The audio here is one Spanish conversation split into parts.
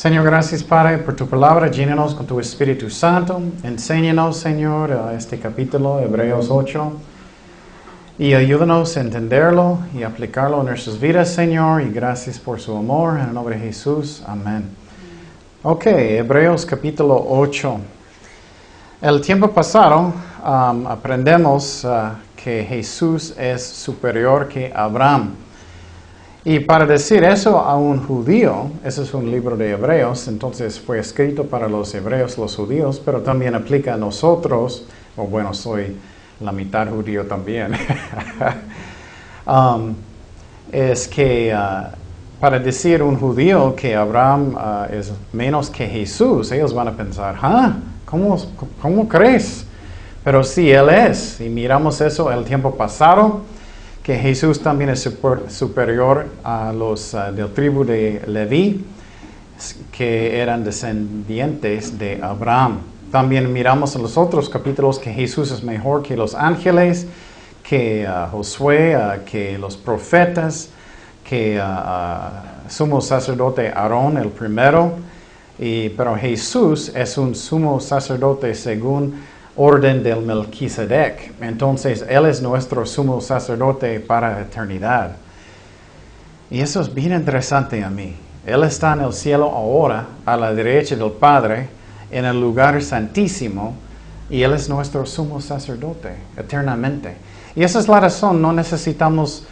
Señor, gracias, Padre, por tu palabra. Llénanos con tu Espíritu Santo. Enséñanos, Señor, a este capítulo, Hebreos 8. Y ayúdanos a entenderlo y aplicarlo en nuestras vidas, Señor. Y gracias por su amor. En el nombre de Jesús. Amén. Ok, Hebreos capítulo 8. El tiempo pasado aprendemos que Jesús es superior que Abraham. Y para decir eso a un judío, ese es un libro de Hebreos, entonces fue escrito para los hebreos, los judíos, pero también aplica a nosotros, o bueno, soy la mitad judío también. Es que para decir a un judío que Abraham es menos que Jesús, ellos van a pensar, ¿cómo crees? Pero sí, Él es, y miramos eso el tiempo pasado, que Jesús también es superior a los del tribu de Leví, que eran descendientes de Abraham. También miramos en los otros capítulos que Jesús es mejor que los ángeles, que Josué, que los profetas, que sumo sacerdote Aarón el primero, pero Jesús es un sumo sacerdote según orden del Melquisedec. Entonces, Él es nuestro sumo sacerdote para la eternidad. Y eso es bien interesante a mí. Él está en el cielo ahora, a la derecha del Padre, en el lugar santísimo, y Él es nuestro sumo sacerdote eternamente. Y esa es la razón, no necesitamos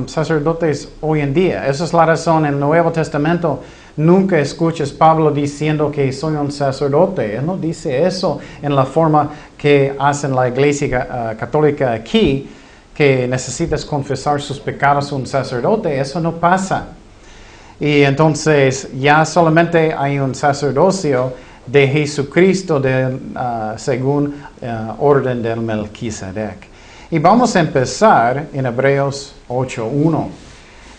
sacerdotes hoy en día. Esa es la razón en el Nuevo Testamento. Nunca escuches Pablo diciendo que soy un sacerdote. Él no dice eso en la forma que hacen la Iglesia Católica aquí, que necesitas confesar sus pecados a un sacerdote. Eso no pasa. Y entonces ya solamente hay un sacerdocio de Jesucristo según orden del Melquisedec. Y vamos a empezar en Hebreos 8:1.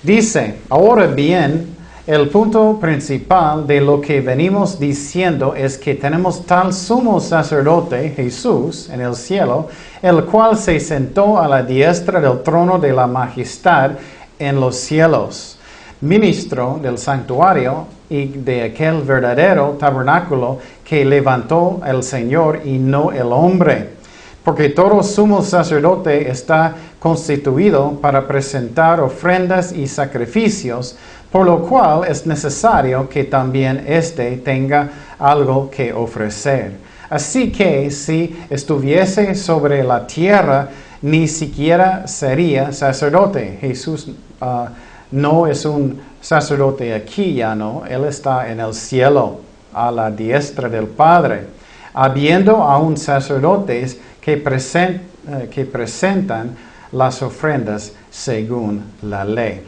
Dice, ahora bien, el punto principal de lo que venimos diciendo es que tenemos tal sumo sacerdote, Jesús, en el cielo, el cual se sentó a la diestra del trono de la majestad en los cielos, ministro del santuario y de aquel verdadero tabernáculo que levantó el Señor y no el hombre. Porque todo sumo sacerdote está constituido para presentar ofrendas y sacrificios, por lo cual es necesario que también éste tenga algo que ofrecer. Así que si estuviese sobre la tierra, ni siquiera sería sacerdote. Jesús no es un sacerdote aquí, ya no. Él está en el cielo, a la diestra del Padre. Habiendo aún sacerdotes que presentan las ofrendas según la ley.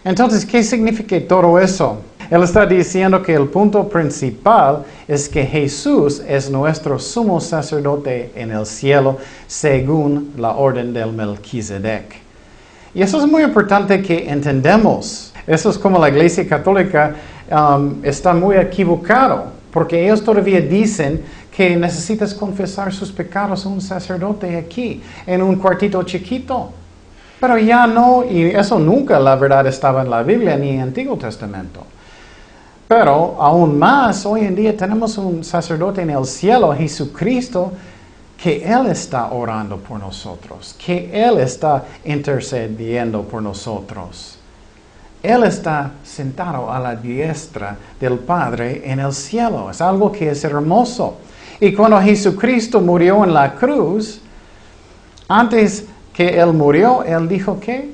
Entonces, ¿qué significa todo eso? Él está diciendo que el punto principal es que Jesús es nuestro sumo sacerdote en el cielo según la orden del Melquisedec. Y eso es muy importante que entendamos. Eso es como la Iglesia Católica está muy equivocado, porque ellos todavía dicen que necesitas confesar sus pecados a un sacerdote aquí, en un cuartito chiquito. Pero ya no, y eso nunca la verdad estaba en la Biblia ni en el Antiguo Testamento. Pero aún más, hoy en día tenemos un sacerdote en el cielo, Jesucristo, que Él está orando por nosotros, que Él está intercediendo por nosotros. Él está sentado a la diestra del Padre en el cielo. Es algo que es hermoso. Y cuando Jesucristo murió en la cruz, antes que Él murió, Él dijo que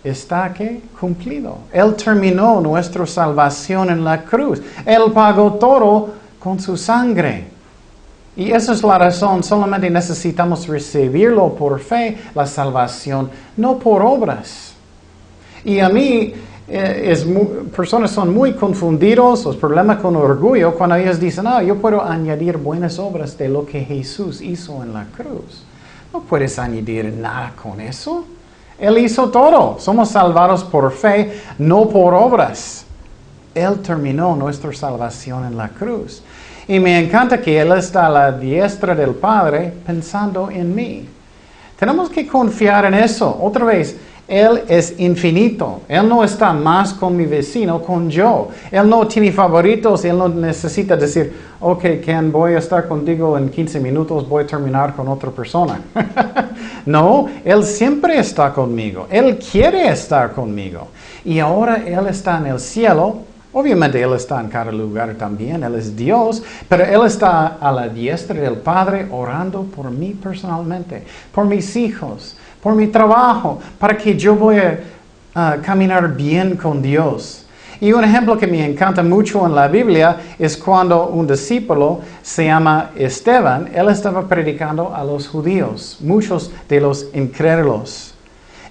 está cumplido. Él terminó nuestra salvación en la cruz. Él pagó todo con su sangre. Y esa es la razón, solamente necesitamos recibirlo por fe, la salvación, no por obras. Y a mí, personas son muy confundidos, los problemas con orgullo, cuando ellos dicen, yo puedo añadir buenas obras de lo que Jesús hizo en la cruz. No puedes añadir nada con eso. Él hizo todo. Somos salvados por fe, no por obras. Él terminó nuestra salvación en la cruz. Y me encanta que Él está a la diestra del Padre pensando en mí. Tenemos que confiar en eso. Otra vez, Él es infinito. Él no está más con mi vecino, con yo. Él no tiene favoritos. Él no necesita decir, ok, Ken, voy a estar contigo en 15 minutos, voy a terminar con otra persona. No, Él siempre está conmigo. Él quiere estar conmigo. Y ahora Él está en el cielo. Obviamente Él está en cada lugar también. Él es Dios. Pero Él está a la diestra del Padre orando por mí personalmente, por mis hijos, por mi trabajo, para que yo voy a caminar bien con Dios. Y un ejemplo que me encanta mucho en la Biblia es cuando un discípulo se llama Esteban. Él estaba predicando a los judíos, muchos de los incrédulos.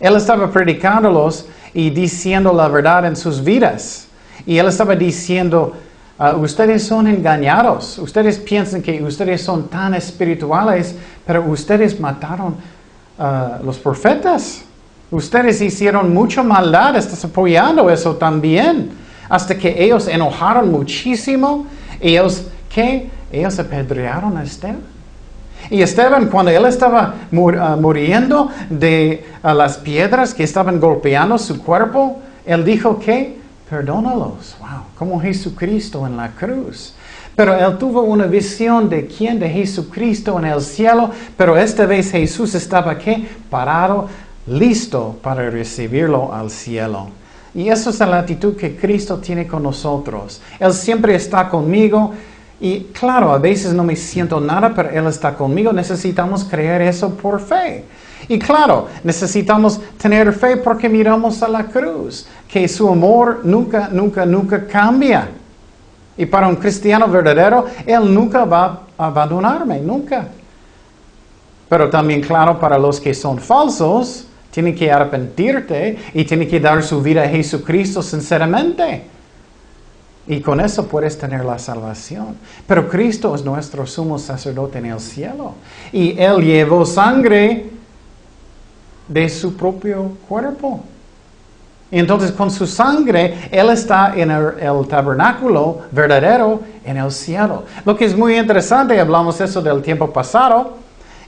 Él estaba predicándolos y diciendo la verdad en sus vidas. Y él estaba diciendo, ustedes son engañados. Ustedes piensan que ustedes son tan espirituales, pero ustedes mataron los profetas. Ustedes hicieron mucha maldad, estás apoyando eso también. Hasta que ellos enojaron muchísimo. Ellos apedrearon a Esteban. Y Esteban, cuando él estaba muriendo de las piedras que estaban golpeando su cuerpo, él dijo que perdónalos. Wow, como Jesucristo en la cruz. Pero él tuvo una visión de quién, de Jesucristo en el cielo, pero esta vez Jesús estaba aquí, parado, listo para recibirlo al cielo. Y esa es la actitud que Cristo tiene con nosotros. Él siempre está conmigo y claro, a veces no me siento nada, pero Él está conmigo. Necesitamos creer eso por fe. Y claro, necesitamos tener fe porque miramos a la cruz, que su amor nunca, nunca, nunca cambia. Y para un cristiano verdadero, Él nunca va a abandonarme, nunca. Pero también, claro, para los que son falsos, tienen que arrepentirte y tienen que dar su vida a Jesucristo sinceramente. Y con eso puedes tener la salvación. Pero Cristo es nuestro sumo sacerdote en el cielo. Y Él llevó sangre de su propio cuerpo. Y entonces con su sangre, Él está en el tabernáculo verdadero en el cielo. Lo que es muy interesante, hablamos eso del tiempo pasado,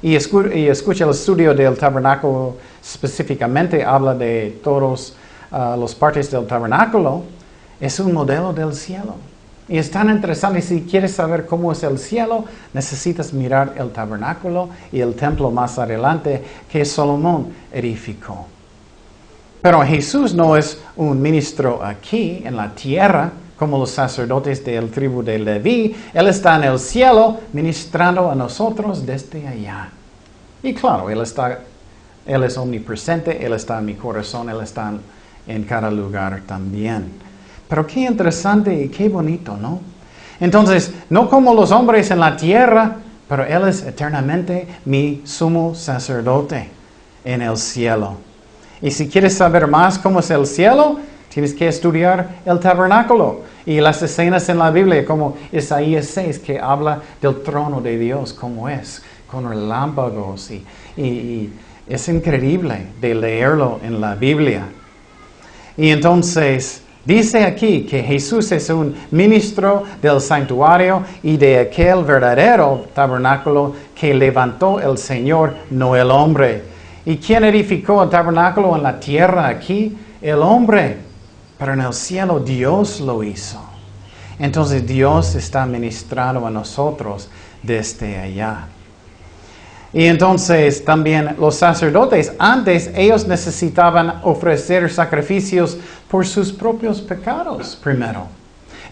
y escucha el estudio del tabernáculo específicamente, habla de todas las partes del tabernáculo. Es un modelo del cielo. Y es tan interesante, si quieres saber cómo es el cielo, necesitas mirar el tabernáculo y el templo más adelante que Salomón edificó. Pero Jesús no es un ministro aquí en la tierra, como los sacerdotes del tribu de Leví. Él está en el cielo ministrando a nosotros desde allá. Y claro, Él es omnipresente, Él está en mi corazón, Él está en cada lugar también. Pero qué interesante y qué bonito, ¿no? Entonces, no como los hombres en la tierra, pero Él es eternamente mi sumo sacerdote en el cielo. Y si quieres saber más cómo es el cielo, tienes que estudiar el tabernáculo y las escenas en la Biblia, como Isaías 6, que habla del trono de Dios, cómo es, con relámpagos. Y es increíble de leerlo en la Biblia. Y entonces dice aquí que Jesús es un ministro del santuario y de aquel verdadero tabernáculo que levantó el Señor, no el hombre. ¿Y quién edificó el tabernáculo en la tierra aquí? El hombre. Pero en el cielo Dios lo hizo. Entonces Dios está ministrando a nosotros desde allá. Y entonces también los sacerdotes, antes ellos necesitaban ofrecer sacrificios por sus propios pecados primero.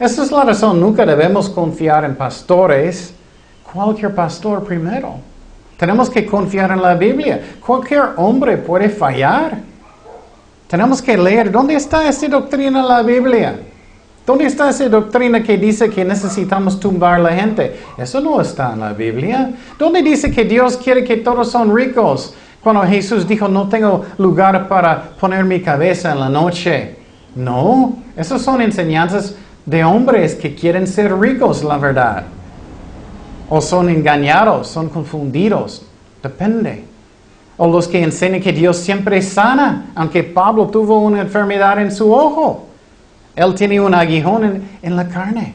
Esa es la razón, nunca debemos confiar en pastores, cualquier pastor primero. Tenemos que confiar en la Biblia. Cualquier hombre puede fallar. Tenemos que leer. ¿Dónde está esa doctrina en la Biblia? ¿Dónde está esa doctrina que dice que necesitamos tumbar a la gente? Eso no está en la Biblia. ¿Dónde dice que Dios quiere que todos son ricos? Cuando Jesús dijo, no tengo lugar para poner mi cabeza en la noche. No, esas son enseñanzas de hombres que quieren ser ricos, la verdad. O son engañados, son confundidos. Depende. O los que enseñan que Dios siempre sana, aunque Pablo tuvo una enfermedad en su ojo. Él tiene un aguijón en la carne.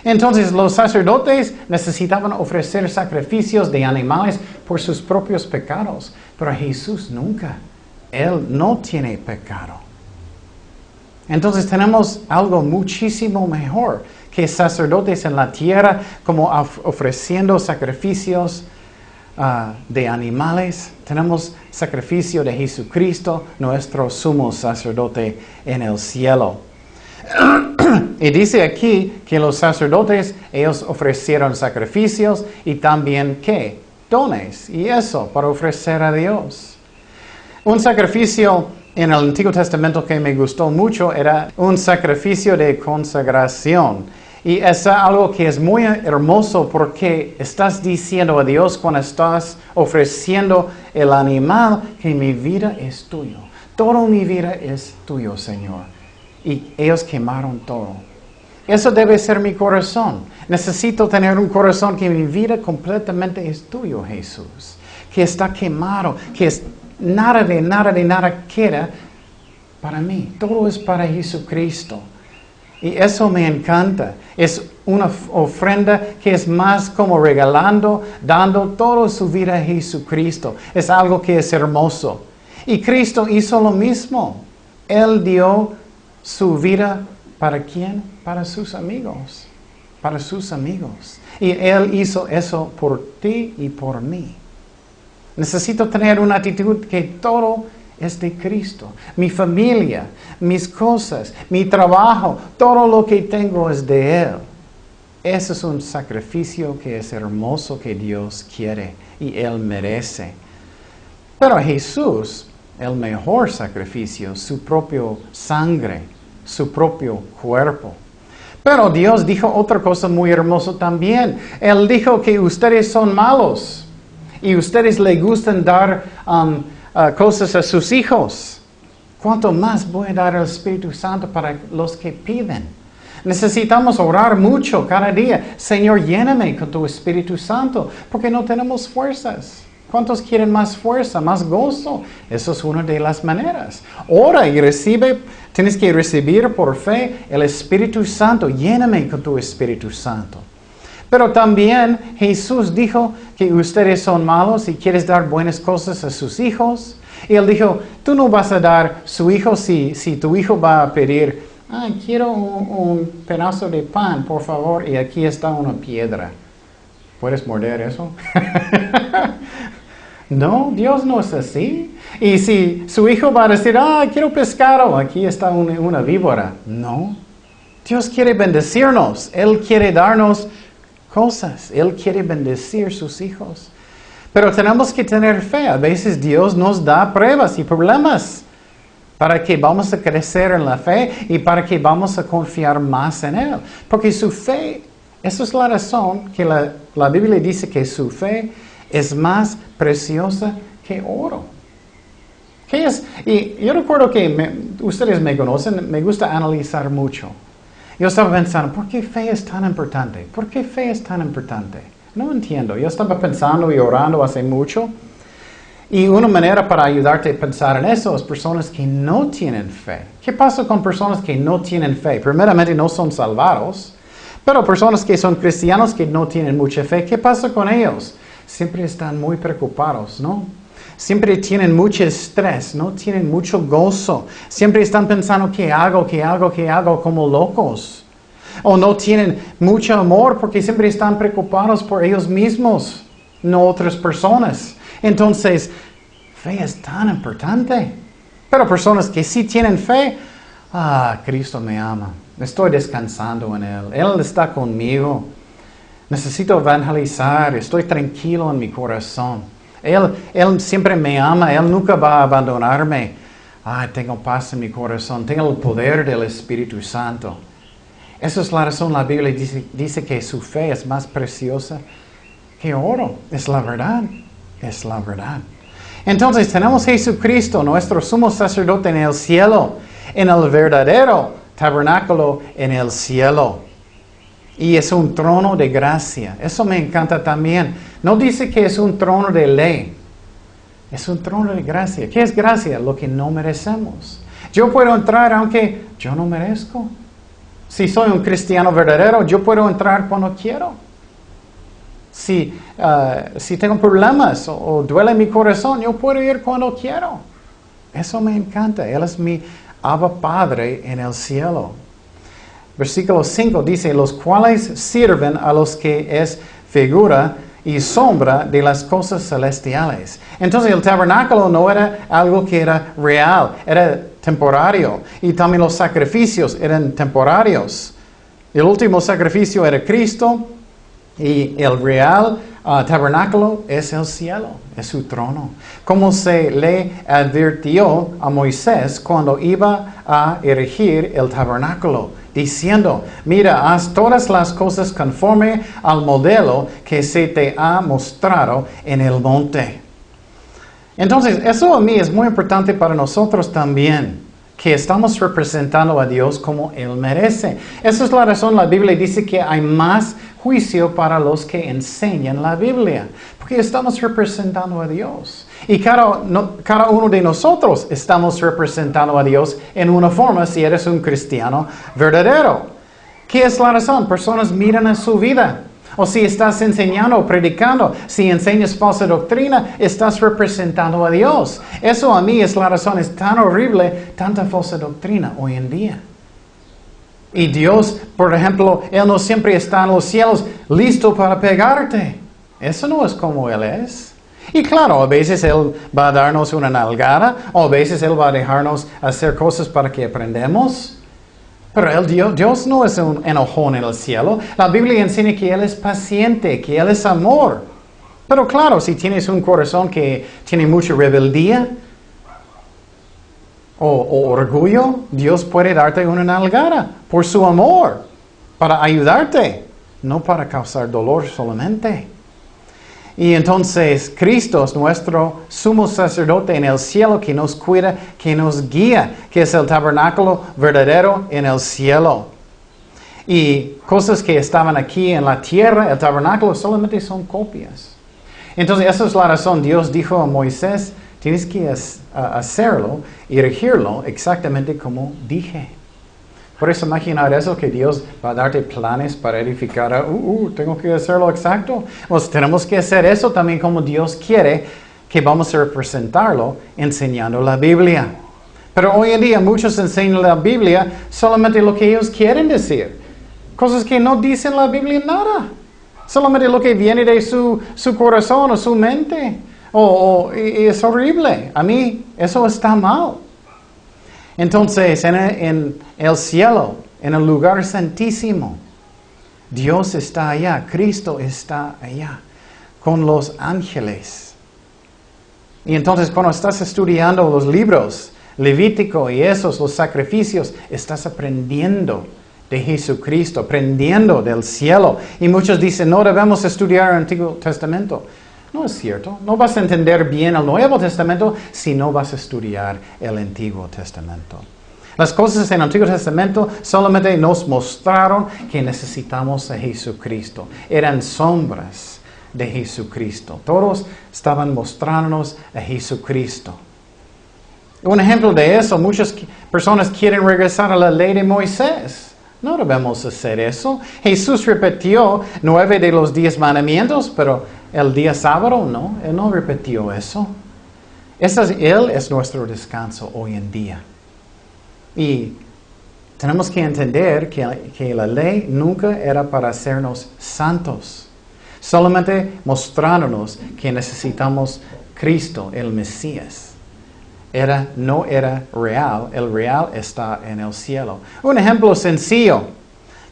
Entonces los sacerdotes necesitaban ofrecer sacrificios de animales por sus propios pecados. Pero Jesús nunca. Él no tiene pecado. Entonces tenemos algo muchísimo mejor que sacerdotes en la tierra, como ofreciendo sacrificios de animales. Tenemos sacrificio de Jesucristo, nuestro sumo sacerdote en el cielo. Y dice aquí que los sacerdotes, ellos ofrecieron sacrificios y también, ¿qué? Dones. Y eso, para ofrecer a Dios. Un sacrificio en el Antiguo Testamento que me gustó mucho era un sacrificio de consagración. Y es algo que es muy hermoso porque estás diciendo a Dios cuando estás ofreciendo el animal que mi vida es tuyo. Toda mi vida es tuyo, Señor. Y ellos quemaron todo. Eso debe ser mi corazón. Necesito tener un corazón que mi vida completamente es tuyo, Jesús. Que está quemado, que es nada queda para mí. Todo es para Jesucristo. Y eso me encanta. Es una ofrenda que es más como regalando, dando toda su vida a Jesucristo. Es algo que es hermoso. Y Cristo hizo lo mismo. Él dio su vida ¿para quién? Para sus amigos. Para sus amigos. Y Él hizo eso por ti y por mí. Necesito tener una actitud que todo es de Cristo. Mi familia, mis cosas, mi trabajo, todo lo que tengo es de Él. Ese es un sacrificio que es hermoso, que Dios quiere y Él merece. Pero Jesús, el mejor sacrificio, su propio sangre, su propio cuerpo. Pero Dios dijo otra cosa muy hermosa también. Él dijo que ustedes son malos y ustedes les gustan dar cosas a sus hijos. ¿Cuánto más voy a dar el Espíritu Santo para los que piden? Necesitamos orar mucho cada día. Señor, lléname con tu Espíritu Santo, porque no tenemos fuerzas. ¿Cuántos quieren más fuerza, más gozo? Eso es una de las maneras. Ora y recibe, tienes que recibir por fe el Espíritu Santo. Lléname con tu Espíritu Santo. Pero también Jesús dijo que ustedes son malos y quieres dar buenas cosas a sus hijos. Y Él dijo, tú no vas a dar su hijo si tu hijo va a pedir, quiero un pedazo de pan, por favor, y aquí está una piedra. ¿Puedes morder eso? No, Dios no es así. Y si su hijo va a decir, quiero pescado, aquí está una víbora. No. Dios quiere bendecirnos. Él quiere darnos cosas. Él quiere bendecir sus hijos. Pero tenemos que tener fe. A veces Dios nos da pruebas y problemas para que vamos a crecer en la fe y para que vamos a confiar más en Él. Porque su fe, esa es la razón que la Biblia dice que su fe es más preciosa que oro. ¿Qué es? Y yo recuerdo que ustedes me conocen, me gusta analizar mucho. Yo estaba pensando, ¿por qué fe es tan importante? ¿Por qué fe es tan importante? No entiendo. Yo estaba pensando y orando hace mucho. Y una manera para ayudarte a pensar en eso es personas que no tienen fe. ¿Qué pasa con personas que no tienen fe? Primeramente, no son salvados. Pero personas que son cristianos que no tienen mucha fe, ¿qué pasa con ellos? Siempre están muy preocupados, ¿no? Siempre tienen mucho estrés, no tienen mucho gozo. Siempre están pensando, ¿qué hago como locos? O no tienen mucho amor porque siempre están preocupados por ellos mismos, no otras personas. Entonces, fe es tan importante. Pero personas que sí tienen fe, Cristo me ama. Estoy descansando en Él. Él está conmigo. Necesito evangelizar. Estoy tranquilo en mi corazón. Él siempre me ama. Él nunca va a abandonarme. Tengo paz en mi corazón. Tengo el poder del Espíritu Santo. Esa es la razón. La Biblia dice que su fe es más preciosa que oro. Es la verdad. Es la verdad. Entonces tenemos Jesucristo, nuestro sumo sacerdote en el cielo, en el verdadero tabernáculo en el cielo. Y es un trono de gracia. Eso me encanta también. No dice que es un trono de ley. Es un trono de gracia. ¿Qué es gracia? Lo que no merecemos. Yo puedo entrar aunque yo no merezco. Si soy un cristiano verdadero, yo puedo entrar cuando quiero. Si tengo problemas o duele mi corazón, yo puedo ir cuando quiero. Eso me encanta. Él es mi Abba Padre en el cielo. Versículo 5 dice, los cuales sirven a los que es figura y sombra de las cosas celestiales. Entonces el tabernáculo no era algo que era real, era temporario. Y también los sacrificios eran temporarios. El último sacrificio era Cristo y el real tabernáculo es el cielo, es su trono. Como se le advirtió a Moisés cuando iba a erigir el tabernáculo, diciendo, mira, haz todas las cosas conforme al modelo que se te ha mostrado en el monte. Entonces, eso a mí es muy importante para nosotros también, que estamos representando a Dios como Él merece. Esa es la razón, la Biblia dice que hay más juicio para los que enseñan la Biblia, porque estamos representando a Dios. Y cada uno de nosotros estamos representando a Dios en una forma si eres un cristiano verdadero. ¿Qué es la razón? Personas miran a su vida. O si estás enseñando o predicando, si enseñas falsa doctrina, estás representando a Dios. Eso a mí es la razón, es tan horrible, tanta falsa doctrina hoy en día. Y Dios, por ejemplo, Él no siempre está en los cielos listo para pegarte. Eso no es como Él es. Y claro, a veces Él va a darnos una nalgada, o a veces Él va a dejarnos hacer cosas para que aprendamos. Pero Dios no es un enojón en el cielo. La Biblia enseña que Él es paciente, que Él es amor. Pero claro, si tienes un corazón que tiene mucha rebeldía o orgullo, Dios puede darte una nalgada por su amor, para ayudarte, no para causar dolor solamente. Y entonces Cristo es nuestro sumo sacerdote en el cielo que nos cuida, que nos guía, que es el tabernáculo verdadero en el cielo. Y cosas que estaban aquí en la tierra, el tabernáculo solamente son copias. Entonces esa es la razón. Dios dijo a Moisés, tienes que hacerlo, erigirlo exactamente como dije. Por eso imaginar eso, que Dios va a darte planes para edificar. Tengo que hacerlo exacto. Pues tenemos que hacer eso también como Dios quiere, que vamos a representarlo enseñando la Biblia. Pero hoy en día muchos enseñan la Biblia solamente lo que ellos quieren decir. Cosas que no dicen la Biblia nada. Solamente lo que viene de su corazón o su mente. Y es horrible. A mí eso está mal. Entonces, en el cielo, en el lugar santísimo, Dios está allá, Cristo está allá, con los ángeles. Y entonces, cuando estás estudiando los libros, Levítico y los sacrificios, estás aprendiendo de Jesucristo, aprendiendo del cielo. Y muchos dicen, no debemos estudiar el Antiguo Testamento. No es cierto. No vas a entender bien el Nuevo Testamento si no vas a estudiar el Antiguo Testamento. Las cosas en el Antiguo Testamento solamente nos mostraron que necesitamos a Jesucristo. Eran sombras de Jesucristo. Todos estaban mostrándonos a Jesucristo. Un ejemplo de eso, muchas personas quieren regresar a la ley de Moisés. No debemos hacer eso. Jesús repitió 9 de los 10 mandamientos, pero el día sábado no. Él no repitió eso. Él es nuestro descanso hoy en día. Y tenemos que entender que la ley nunca era para hacernos santos. Solamente mostrándonos que necesitamos Cristo, el Mesías. No era real, el real está en el cielo. Un ejemplo sencillo.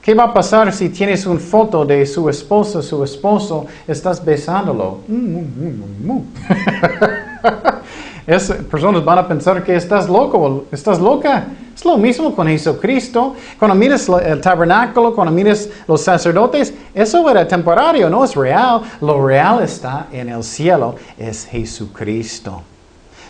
¿Qué va a pasar si tienes una foto de su esposa, su esposo, estás besándolo? Personas van a pensar que estás loco, estás loca. Es lo mismo con Jesucristo. Cuando miras el tabernáculo, cuando miras los sacerdotes, eso era temporario, no es real. Lo real está en el cielo, es Jesucristo.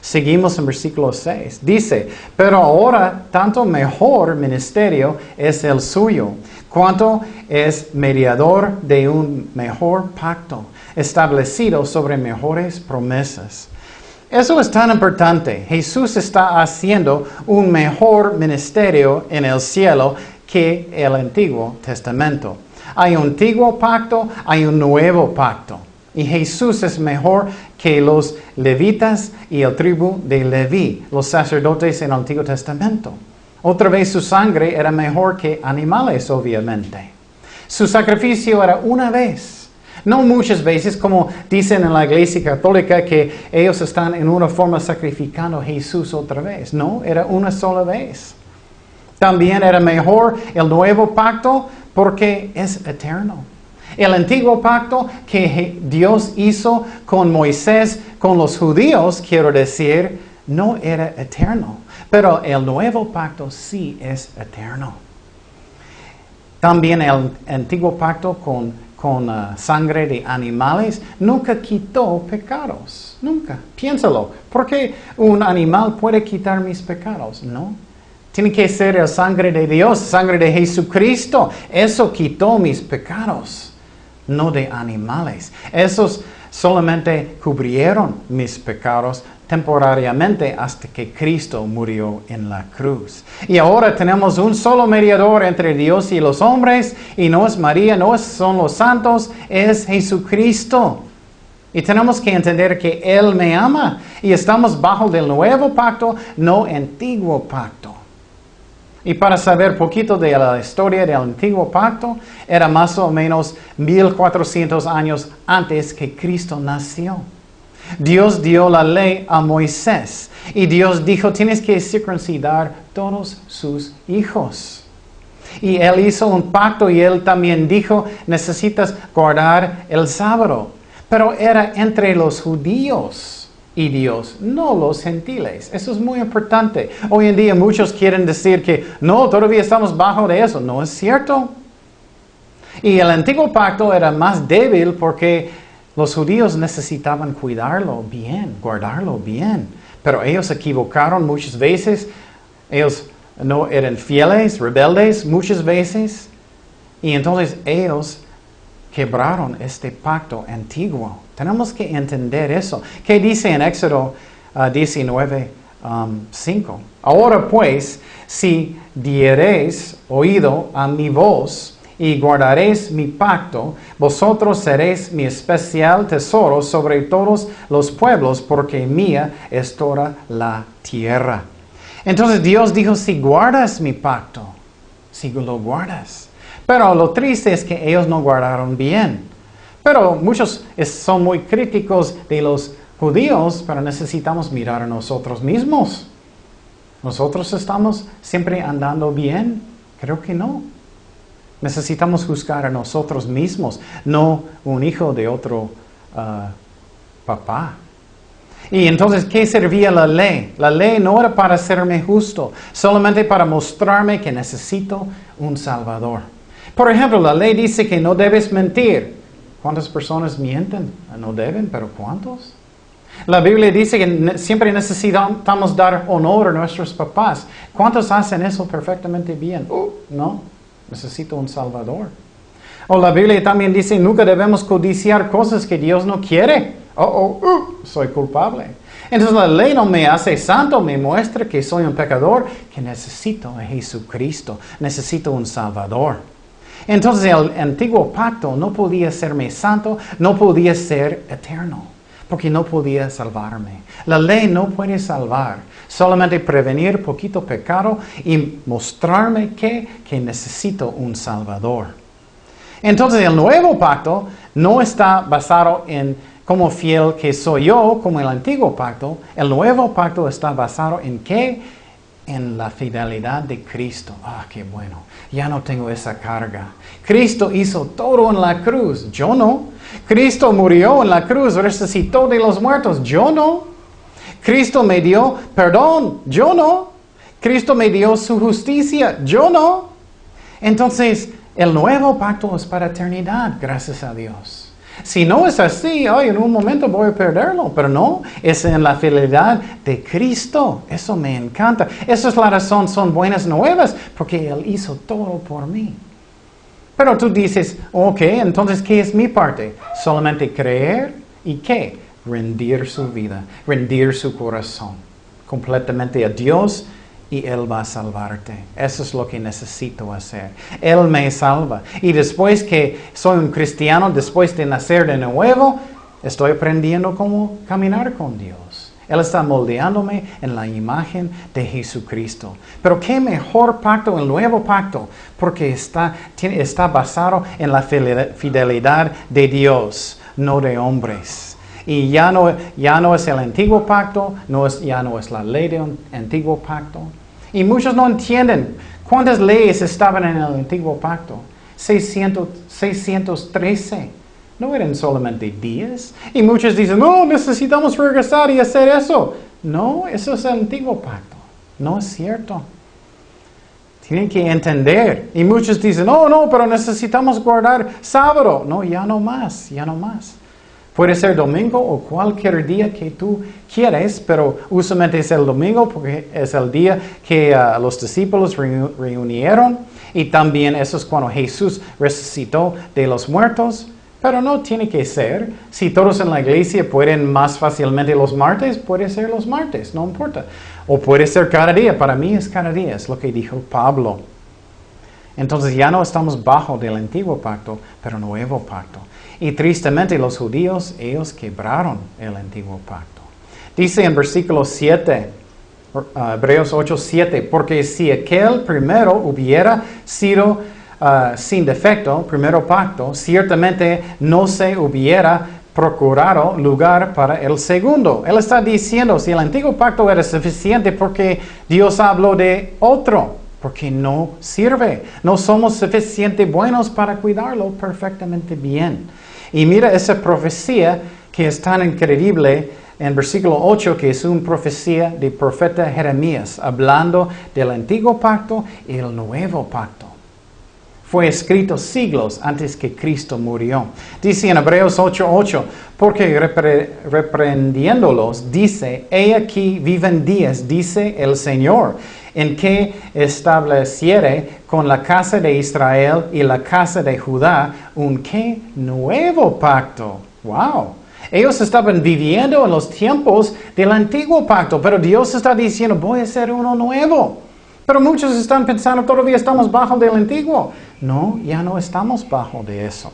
Seguimos en versículo 6. Dice, pero ahora tanto mejor ministerio es el suyo, cuanto es mediador de un mejor pacto, establecido sobre mejores promesas. Eso es tan importante. Jesús está haciendo un mejor ministerio en el cielo que el Antiguo Testamento. Hay un antiguo pacto, hay un nuevo pacto. Y Jesús es mejor que los levitas y el tribu de Leví, los sacerdotes en el Antiguo Testamento. Otra vez su sangre era mejor que animales, obviamente. Su sacrificio era una vez, no muchas veces, como dicen en la Iglesia Católica, que ellos están en una forma sacrificando a Jesús otra vez. No, era una sola vez. También era mejor el nuevo pacto porque es eterno. El antiguo pacto que Dios hizo con Moisés, con los judíos, quiero decir, no era eterno. Pero el nuevo pacto sí es eterno. También el antiguo pacto con sangre de animales nunca quitó pecados. Nunca. Piénsalo. ¿Por qué un animal puede quitar mis pecados? No. Tiene que ser la sangre de Dios, sangre de Jesucristo. Eso quitó mis pecados, no de animales. Esos solamente cubrieron mis pecados temporariamente hasta que Cristo murió en la cruz. Y ahora tenemos un solo mediador entre Dios y los hombres, y no es María, no son los santos, es Jesucristo. Y tenemos que entender que Él me ama, y estamos bajo del nuevo pacto, no antiguo pacto. Y para saber poquito de la historia del antiguo pacto, era más o menos 1400 años antes que Cristo nació. Dios dio la ley a Moisés y Dios dijo, tienes que circuncidar todos sus hijos. Y Él hizo un pacto y Él también dijo, necesitas guardar el sábado. Pero era entre los judíos y Dios, no los gentiles. Eso es muy importante. Hoy en día muchos quieren decir que no, todavía estamos bajo de eso. No es cierto. Y el antiguo pacto era más débil porque los judíos necesitaban cuidarlo bien, guardarlo bien. Pero ellos se equivocaron muchas veces. Ellos no eran fieles, rebeldes muchas veces. Y entonces ellos quebraron este pacto antiguo. Tenemos que entender eso. ¿Qué dice en Éxodo 19:5? Ahora pues, si diereis oído a mi voz y guardaréis mi pacto, vosotros seréis mi especial tesoro sobre todos los pueblos, porque mía es toda la tierra. Entonces Dios dijo, si guardas mi pacto, si lo guardas. Pero lo triste es que ellos no guardaron bien. Pero muchos son muy críticos de los judíos, pero necesitamos mirar a nosotros mismos. ¿Nosotros estamos siempre andando bien? Creo que no. Necesitamos juzgar a nosotros mismos, no un hijo de otro papá. Y entonces, ¿qué servía la ley? La ley no era para hacerme justo, solamente para mostrarme que necesito un Salvador. Por ejemplo, la ley dice que no debes mentir. ¿Cuántas personas mienten? No deben, pero ¿cuántos? La Biblia dice que siempre necesitamos dar honor a nuestros papás. ¿Cuántos hacen eso perfectamente bien? No, necesito un Salvador. O la Biblia también dice, nunca debemos codiciar cosas que Dios no quiere. Soy culpable. Entonces la ley no me hace santo, me muestra que soy un pecador, que necesito a Jesucristo, necesito un Salvador. Entonces el antiguo pacto no podía serme santo, no podía ser eterno, porque no podía salvarme. La ley no puede salvar, solamente prevenir poquito pecado y mostrarme que necesito un Salvador. Entonces el nuevo pacto no está basado en cómo fiel que soy yo, como el antiguo pacto. El nuevo pacto está basado en ¿qué? En la fidelidad de Cristo. Qué bueno. Ya no tengo esa carga. Cristo hizo todo en la cruz. Yo no. Cristo murió en la cruz, resucitó de los muertos. Yo no. Cristo me dio perdón. Yo no. Cristo me dio su justicia. Yo no. Entonces, el nuevo pacto es para eternidad, gracias a Dios. Si no es así, en un momento voy a perderlo, pero no, es en la fidelidad de Cristo. Eso me encanta. Esa es la razón, son buenas nuevas, porque Él hizo todo por mí. Pero tú dices, entonces, ¿qué es mi parte? Solamente creer y ¿qué? Rendir su vida, rendir su corazón completamente a Dios. Y Él va a salvarte. Eso es lo que necesito hacer. Él me salva. Y después que soy un cristiano, después de nacer de nuevo, Estoy aprendiendo cómo caminar con Dios. Él está moldeándome en la imagen de Jesucristo. Pero qué mejor pacto, el nuevo pacto, porque está basado en la fidelidad de Dios, no de hombres. Y ya no es el antiguo pacto, ya no es la ley del antiguo pacto. Y muchos no entienden cuántas leyes estaban en el antiguo pacto. 613. No eran solamente 10. Y muchos dicen, no, necesitamos regresar y hacer eso. No, eso es el antiguo pacto. No es cierto. Tienen que entender. Y muchos dicen, no, pero necesitamos guardar sábado. No, ya no más. Puede ser domingo o cualquier día que tú quieras, pero usualmente es el domingo porque es el día que los discípulos reunieron. Y también eso es cuando Jesús resucitó de los muertos. Pero no tiene que ser. Si todos en la iglesia pueden más fácilmente los martes, puede ser los martes, no importa. O puede ser cada día. Para mí es cada día, es lo que dijo Pablo. Entonces ya no estamos bajo del antiguo pacto, pero nuevo pacto. Y tristemente los judíos, ellos quebraron el antiguo pacto. Dice en versículo 7, Hebreos 8:7, porque si aquel primero hubiera sido sin defecto, primero pacto, ciertamente no se hubiera procurado lugar para el segundo. Él está diciendo, si el antiguo pacto era suficiente, porque Dios habló de otro, porque no sirve. No somos suficientemente buenos para cuidarlo perfectamente bien. Y mira esa profecía que es tan increíble en versículo 8, que es una profecía del profeta Jeremías, hablando del antiguo pacto y el nuevo pacto. Fue escrito siglos antes que Cristo murió. Dice en Hebreos 8:8, porque reprendiéndolos, dice, he aquí viven días, dice el Señor, en que estableciere con la casa de Israel y la casa de Judá un ¿qué? Nuevo pacto. ¡Wow! Ellos estaban viviendo en los tiempos del antiguo pacto, pero Dios está diciendo, voy a hacer uno nuevo. Pero muchos están pensando, todavía estamos bajo del antiguo. No, ya no estamos bajo de eso.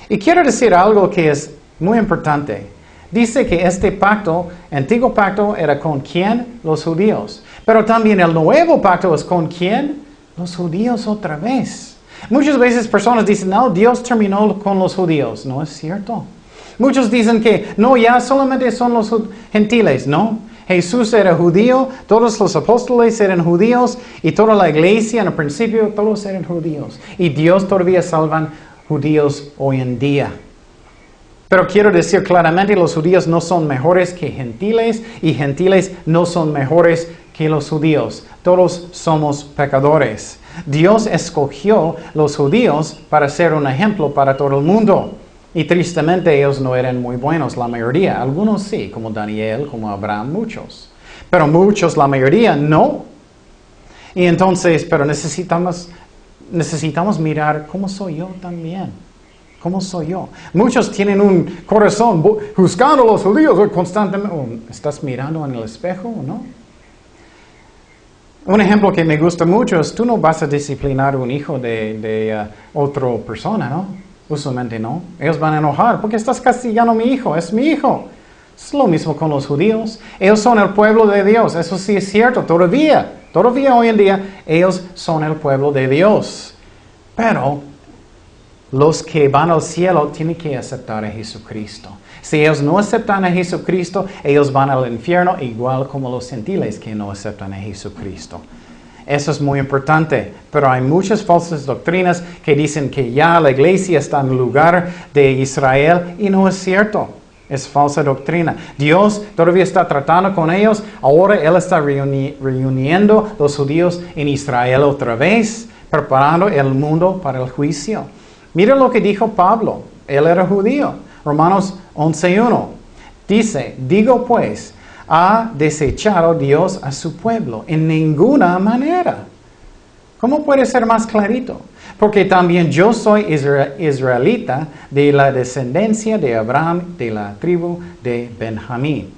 Y quiero decir algo que es muy importante. Dice que este pacto, antiguo pacto, era con ¿quién? Los judíos. Pero también el nuevo pacto es con ¿quién? Los judíos otra vez. Muchas veces personas dicen, no, Dios terminó con los judíos. No es cierto. Muchos dicen que, no, ya solamente son los gentiles. No. Jesús era judío, todos los apóstoles eran judíos y toda la iglesia en el principio todos eran judíos. Y Dios todavía salvan judíos hoy en día. Pero quiero decir claramente, los judíos no son mejores que gentiles y gentiles no son mejores que los judíos. Todos somos pecadores. Dios escogió los judíos para ser un ejemplo para todo el mundo. Y tristemente ellos no eran muy buenos, la mayoría. Algunos sí, como Daniel, como Abraham, muchos. Pero muchos, la mayoría, no. Y entonces, pero necesitamos mirar cómo soy yo también. ¿Cómo soy yo? Muchos tienen un corazón juzgando a los judíos constantemente. ¿Estás mirando en el espejo o no? Un ejemplo que me gusta mucho es, tú no vas a disciplinar a un hijo de otra persona, ¿no? Usualmente no. Ellos van a enojar porque estás castigando a mi hijo. Es mi hijo. Es lo mismo con los judíos. Ellos son el pueblo de Dios. Eso sí es cierto. Todavía hoy en día, ellos son el pueblo de Dios. Pero los que van al cielo tienen que aceptar a Jesucristo. Si ellos no aceptan a Jesucristo, ellos van al infierno igual como los gentiles que no aceptan a Jesucristo. Eso es muy importante, pero hay muchas falsas doctrinas que dicen que ya la iglesia está en el lugar de Israel y no es cierto. Es falsa doctrina. Dios todavía está tratando con ellos. Ahora Él está reuniendo los judíos en Israel otra vez, preparando el mundo para el juicio. Mira lo que dijo Pablo. Él era judío. Romanos 11:1. Dice, digo pues, ¿ha desechado Dios a su pueblo? En ninguna manera. ¿Cómo puede ser más clarito? Porque también yo soy israelita de la descendencia de Abraham, de la tribu de Benjamín.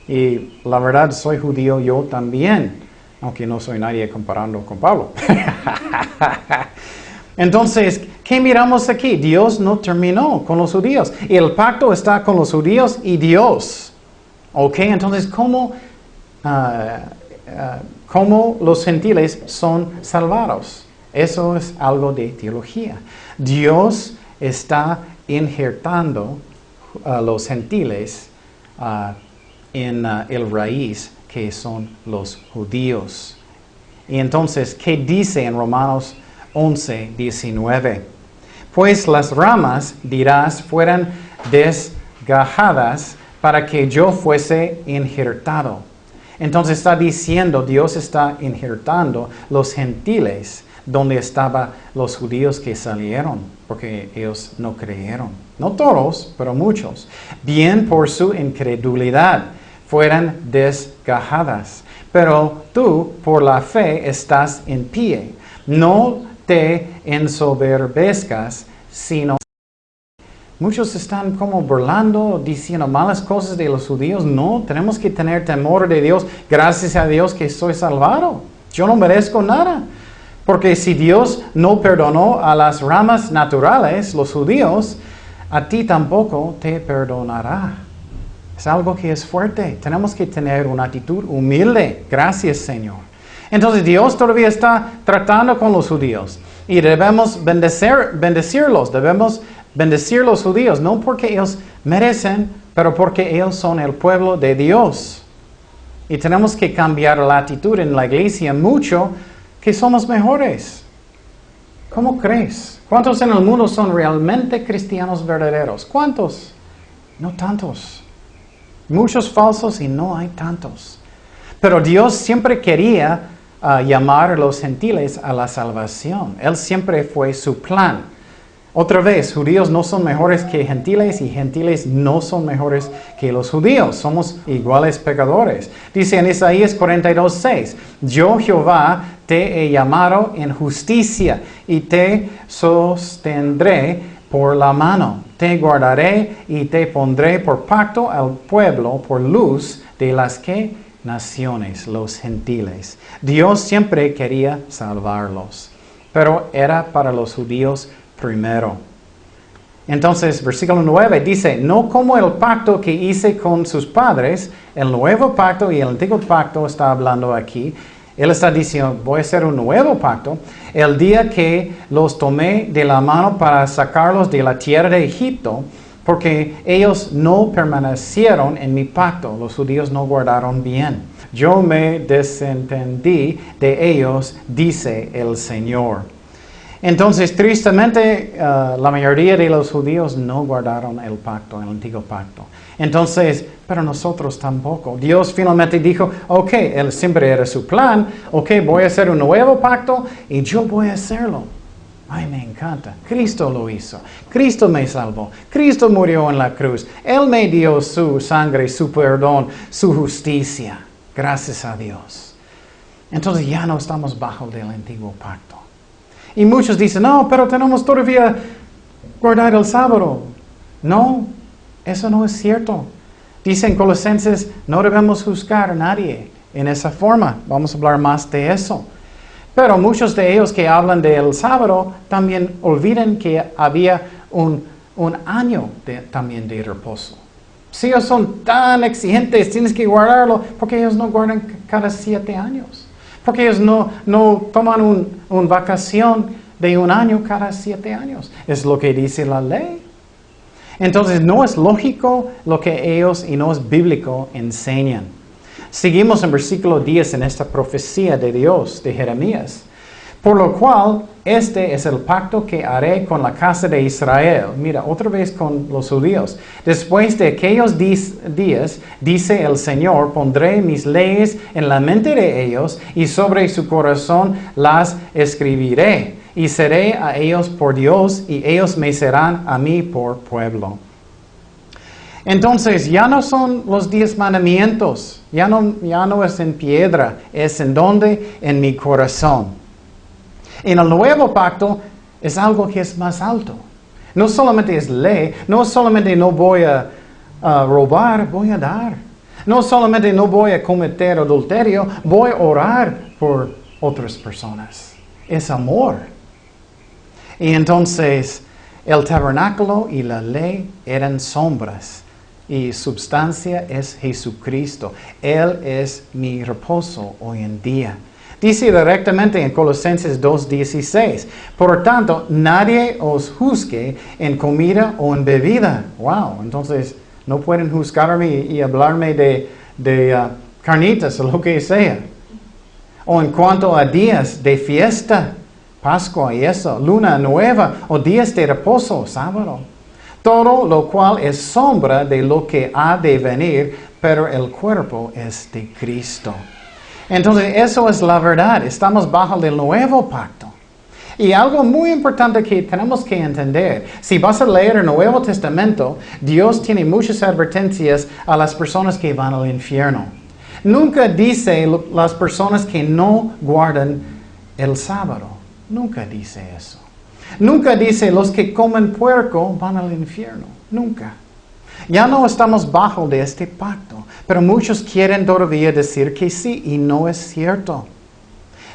Y la verdad soy judío yo también, aunque no soy nadie comparando con Pablo. Entonces, ¿qué miramos aquí? Dios no terminó con los judíos. Y el pacto está con los judíos y Dios. ¿Ok? Entonces, ¿cómo los gentiles son salvados? Eso es algo de teología. Dios está injertando a los gentiles en el raíz que son los judíos. Y entonces, ¿qué dice en Romanos 11, 19? Pues las ramas, dirás, fueran desgajadas para que yo fuese injertado. Entonces está diciendo, Dios está injertando los gentiles donde estaban los judíos que salieron, porque ellos no creyeron. No todos, pero muchos. Bien por su incredulidad fueran desgajadas. Pero tú, por la fe, estás en pie. No te ensoberbezcas, sino... Muchos están como burlando, diciendo malas cosas de los judíos. No, tenemos que tener temor de Dios. Gracias a Dios que soy salvado. Yo no merezco nada. Porque si Dios no perdonó a las ramas naturales, los judíos, a ti tampoco te perdonará. Es algo que es fuerte. Tenemos que tener una actitud humilde. Gracias, Señor. Entonces Dios todavía está tratando con los judíos. Y debemos bendecirlos. Debemos bendecir a los judíos. No porque ellos merecen, pero porque ellos son el pueblo de Dios. Y tenemos que cambiar la actitud en la iglesia mucho, que somos mejores. ¿Cómo crees? ¿Cuántos en el mundo son realmente cristianos verdaderos? ¿Cuántos? No tantos. Muchos falsos y no hay tantos. Pero Dios siempre quería llamar a los gentiles a la salvación. Él siempre fue su plan. Otra vez, judíos no son mejores que gentiles y gentiles no son mejores que los judíos. Somos iguales pecadores. Dice en Isaías 42:6, yo Jehová te he llamado en justicia y te sostendré por la mano. Te guardaré y te pondré por pacto al pueblo, por luz de las que naciones, los gentiles. Dios siempre quería salvarlos, pero era para los judíos primero. Entonces, versículo 9 dice, no como el pacto que hice con sus padres, el nuevo pacto y el antiguo pacto está hablando aquí. Él está diciendo, voy a hacer un nuevo pacto. El día que los tomé de la mano para sacarlos de la tierra de Egipto, porque ellos no permanecieron en mi pacto. Los judíos no guardaron bien. Yo me desentendí de ellos, dice el Señor. Entonces, tristemente, la mayoría de los judíos no guardaron el pacto, el antiguo pacto. Entonces, pero nosotros tampoco. Dios finalmente dijo, ok, Él siempre era su plan, ok, voy a hacer un nuevo pacto y yo voy a hacerlo. Ay, me encanta. Cristo lo hizo. Cristo me salvó. Cristo murió en la cruz. Él me dio su sangre, su perdón, su justicia. Gracias a Dios. Entonces ya no estamos bajo del antiguo pacto. Y muchos dicen, no, pero tenemos todavía guardar el sábado. No, eso no es cierto. Dice en Colosenses, no debemos juzgar a nadie en esa forma. Vamos a hablar más de eso. Pero muchos de ellos que hablan del sábado también olvidan que había un año también de reposo. Si ellos son tan exigentes, tienes que guardarlo, porque ellos no guardan cada 7 años. Porque ellos no toman una vacación de un año cada 7 años. Es lo que dice la ley. Entonces no es lógico lo que ellos y no es bíblico enseñan. Seguimos en versículo 10 en esta profecía de Dios, de Jeremías. Por lo cual, este es el pacto que haré con la casa de Israel. Mira, otra vez con los judíos. Después de aquellos días, dice el Señor, pondré mis leyes en la mente de ellos y sobre su corazón las escribiré. Y seré a ellos por Dios y ellos me serán a mí por pueblo. Entonces, ya no son los 10 mandamientos. Ya no es en piedra. Es en donde? En mi corazón. En el nuevo pacto es algo que es más alto. No solamente es ley, no solamente no voy a robar, voy a dar. No solamente no voy a cometer adulterio, voy a orar por otras personas. Es amor. Y entonces el tabernáculo y la ley eran sombras y substancia es Jesucristo. Él es mi reposo hoy en día. Dice directamente en Colosenses 2:16, por tanto, nadie os juzgue en comida o en bebida. Wow, entonces no pueden juzgarme y hablarme de carnitas o lo que sea. O en cuanto a días de fiesta, Pascua y eso, luna nueva o días de reposo, sábado. Todo lo cual es sombra de lo que ha de venir, pero el cuerpo es de Cristo. Entonces, eso es la verdad. Estamos bajo el nuevo pacto. Y algo muy importante que tenemos que entender, si vas a leer el Nuevo Testamento, Dios tiene muchas advertencias a las personas que van al infierno. Nunca dice las personas que no guardan el sábado. Nunca dice eso. Nunca dice los que comen puerco van al infierno. Nunca. Ya no estamos bajo de este pacto, pero muchos quieren todavía decir que sí y no es cierto.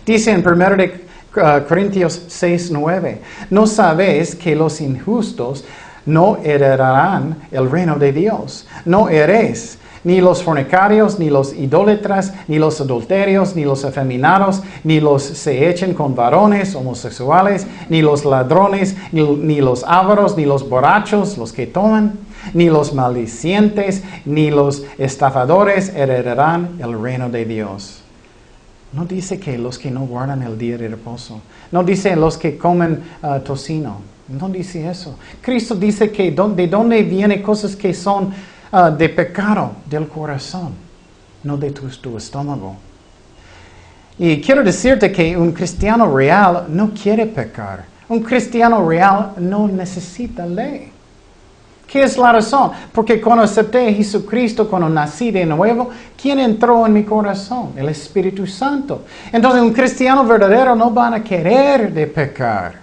Dice en 1 Corintios 6:9, ¿no sabéis que los injustos no heredarán el reino de Dios? No heréis, ni los fornicarios, ni los idólatras, ni los adulterios, ni los afeminados, ni los se echen con varones homosexuales, ni los ladrones, ni los ávaros, ni los borrachos, los que toman, ni los maldicientes, ni los estafadores heredarán el reino de Dios. No dice que los que no guardan el día de reposo. No dice los que comen tocino. No dice eso. Cristo dice que de dónde vienen cosas que son de pecado del corazón, no de tu estómago. Y quiero decirte que un cristiano real no quiere pecar. Un cristiano real no necesita ley. ¿Qué es la razón? Porque cuando acepté a Jesucristo, cuando nací de nuevo, ¿quién entró en mi corazón? El Espíritu Santo. Entonces un cristiano verdadero no van a querer de pecar.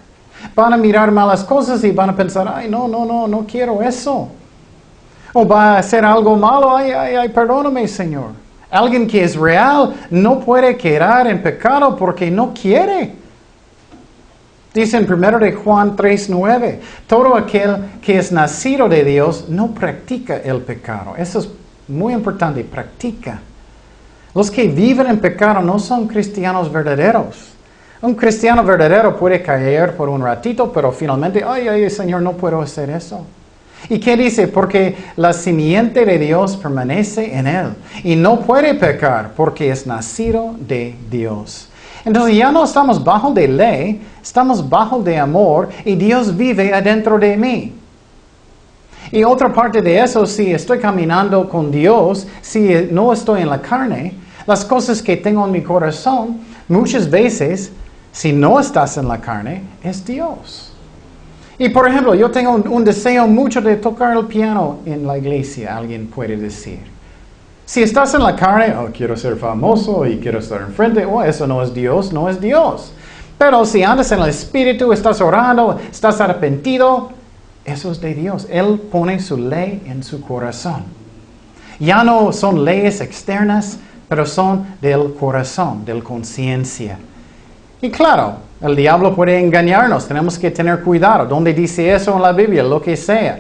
Van a mirar malas cosas y van a pensar, ay, no quiero eso. O va a hacer algo malo, ay, perdóname, Señor. Alguien que es real no puede quedar en pecado porque no quiere. Dice en 1 de Juan 3:9, todo aquel que es nacido de Dios no practica el pecado. Eso es muy importante, practica. Los que viven en pecado no son cristianos verdaderos. Un cristiano verdadero puede caer por un ratito, pero finalmente, ay, Señor, no puedo hacer eso. ¿Y qué dice? Porque la simiente de Dios permanece en él y no puede pecar porque es nacido de Dios. Entonces ya no estamos bajo de ley, estamos bajo de amor y Dios vive adentro de mí. Y otra parte de eso, si estoy caminando con Dios, si no estoy en la carne, las cosas que tengo en mi corazón, muchas veces, si no estás en la carne, es Dios. Y por ejemplo, yo tengo un deseo mucho de tocar el piano en la iglesia, alguien puede decir. Si estás en la carne, quiero ser famoso y quiero estar enfrente, eso no es Dios, no es Dios. Pero si andas en el Espíritu, estás orando, estás arrepentido, eso es de Dios. Él pone su ley en su corazón. Ya no son leyes externas, pero son del corazón, del conciencia. Y claro, el diablo puede engañarnos, tenemos que tener cuidado. ¿Dónde dice eso en la Biblia? Lo que sea.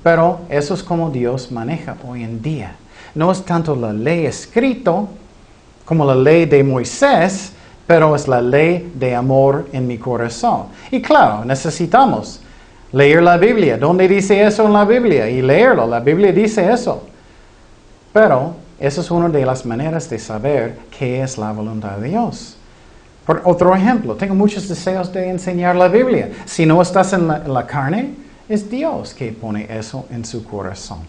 Pero eso es como Dios maneja hoy en día. No es tanto la ley escrita como la ley de Moisés, pero es la ley de amor en mi corazón. Y claro, necesitamos leer la Biblia. ¿Dónde dice eso en la Biblia? Y leerlo. La Biblia dice eso. Pero esa es una de las maneras de saber qué es la voluntad de Dios. Por otro ejemplo, tengo muchos deseos de enseñar la Biblia. Si no estás en la carne, es Dios que pone eso en su corazón.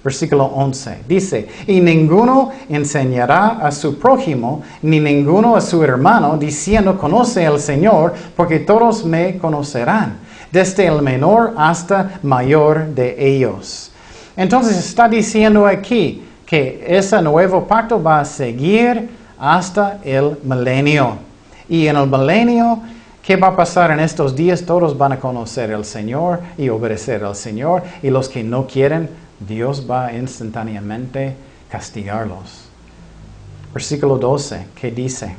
Versículo 11 dice, y ninguno enseñará a su prójimo, ni ninguno a su hermano, diciendo, conoce al Señor, porque todos me conocerán, desde el menor hasta mayor de ellos. Entonces está diciendo aquí que ese nuevo pacto va a seguir hasta el milenio. Y en el milenio, ¿qué va a pasar en estos días? Todos van a conocer al Señor y obedecer al Señor, y los que no quieren, Dios va instantáneamente castigarlos. Versículo 12, ¿qué dice?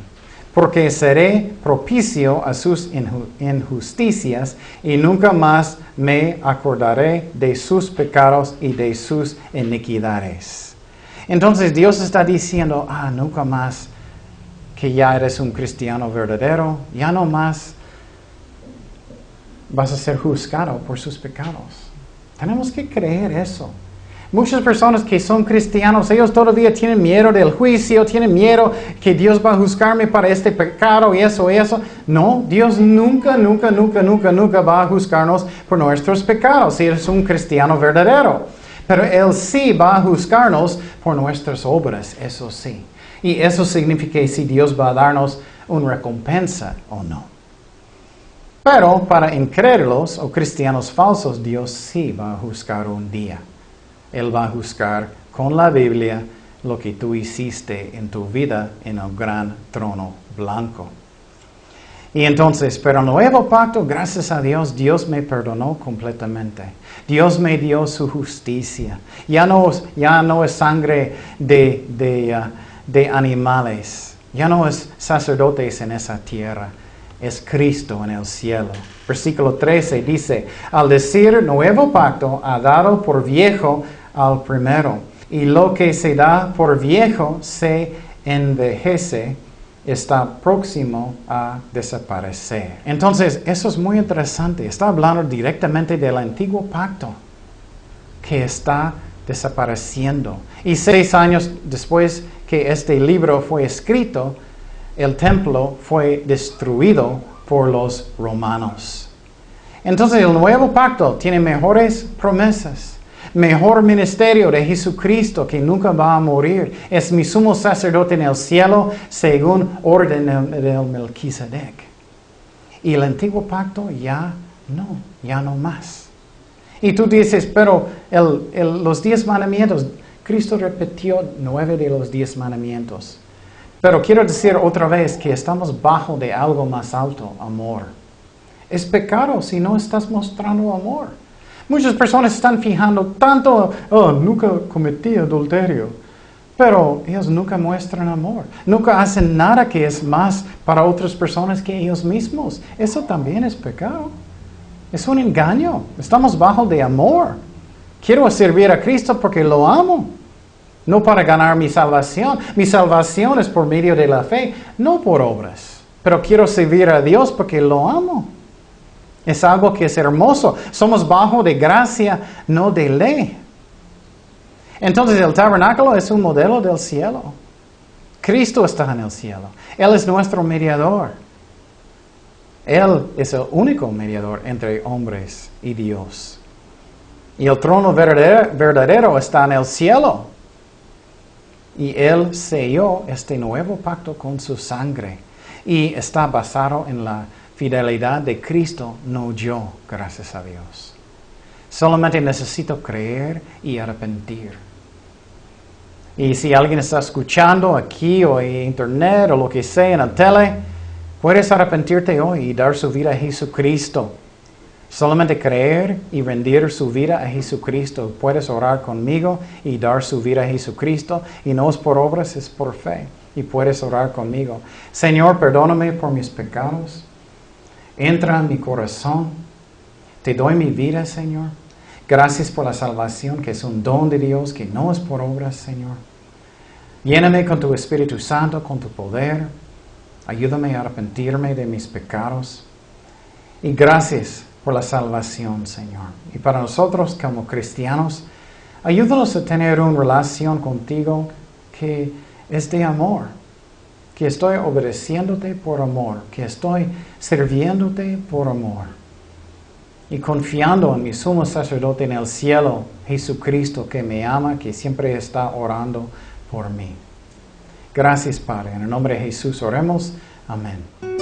porque seré propicio a sus injusticias y nunca más me acordaré de sus pecados y de sus iniquidades. Entonces Dios está diciendo, nunca más que ya eres un cristiano verdadero, ya no más vas a ser juzgado por sus pecados. Tenemos que creer eso. Muchas personas que son cristianos, ellos todavía tienen miedo del juicio, tienen miedo que Dios va a juzgarme para este pecado y eso. No, Dios nunca va a juzgarnos por nuestros pecados si eres un cristiano verdadero. Pero Él sí va a juzgarnos por nuestras obras, eso sí. Y eso significa si Dios va a darnos una recompensa o no. Pero para incrédulos o cristianos falsos, Dios sí va a juzgar un día. Él va a juzgar con la Biblia lo que tú hiciste en tu vida en el gran trono blanco. Y entonces, pero el nuevo pacto, gracias a Dios, Dios me perdonó completamente. Dios me dio su justicia. Ya no es sangre de animales. Ya no es sacerdotes en esa tierra. Es Cristo en el cielo. Versículo 13 dice, al decir nuevo pacto, ha dado por viejo al primero. Y lo que se da por viejo se envejece, está próximo a desaparecer. Entonces, eso es muy interesante. Está hablando directamente del antiguo pacto que está desapareciendo. Y 6 años después que este libro fue escrito, el templo fue destruido por los romanos. Entonces, el nuevo pacto tiene mejores promesas. Mejor ministerio de Jesucristo que nunca va a morir. Es mi sumo sacerdote en el cielo según orden de Melquisedec. Y el antiguo pacto ya no más. Y tú dices, pero los 10 mandamientos, Cristo repitió 9 de los 10 mandamientos. Pero quiero decir otra vez que estamos bajo de algo más alto, amor. Es pecado si no estás mostrando amor. Muchas personas están fijando tanto, nunca cometí adulterio. Pero ellos nunca muestran amor. Nunca hacen nada que es más para otras personas que ellos mismos. Eso también es pecado. Es un engaño. Estamos bajo de amor. Quiero servir a Cristo porque lo amo. No para ganar mi salvación. Mi salvación es por medio de la fe, no por obras. Pero quiero servir a Dios porque lo amo. Es algo que es hermoso. Somos bajo de gracia, no de ley. Entonces el tabernáculo es un modelo del cielo. Cristo está en el cielo. Él es nuestro mediador. Él es el único mediador entre hombres y Dios. Y el trono verdadero está en el cielo. Y Él selló este nuevo pacto con su sangre. Y está basado en la fidelidad de Cristo, no yo, gracias a Dios. Solamente necesito creer y arrepentir. Y si alguien está escuchando aquí o en internet o lo que sea en la tele, puedes arrepentirte hoy y dar su vida a Jesucristo. Solamente creer y rendir su vida a Jesucristo. Puedes orar conmigo y dar su vida a Jesucristo. Y no es por obras, es por fe. Y puedes orar conmigo. Señor, perdóname por mis pecados. Entra en mi corazón. Te doy mi vida, Señor. Gracias por la salvación, que es un don de Dios, que no es por obras, Señor. Lléname con tu Espíritu Santo, con tu poder. Ayúdame a arrepentirme de mis pecados. Y gracias por la salvación, Señor. Y para nosotros como cristianos, ayúdanos a tener una relación contigo que es de amor. Que estoy obedeciéndote por amor, que estoy sirviéndote por amor. Y confiando en mi sumo sacerdote en el cielo, Jesucristo, que me ama, que siempre está orando por mí. Gracias, Padre. En el nombre de Jesús oremos. Amén.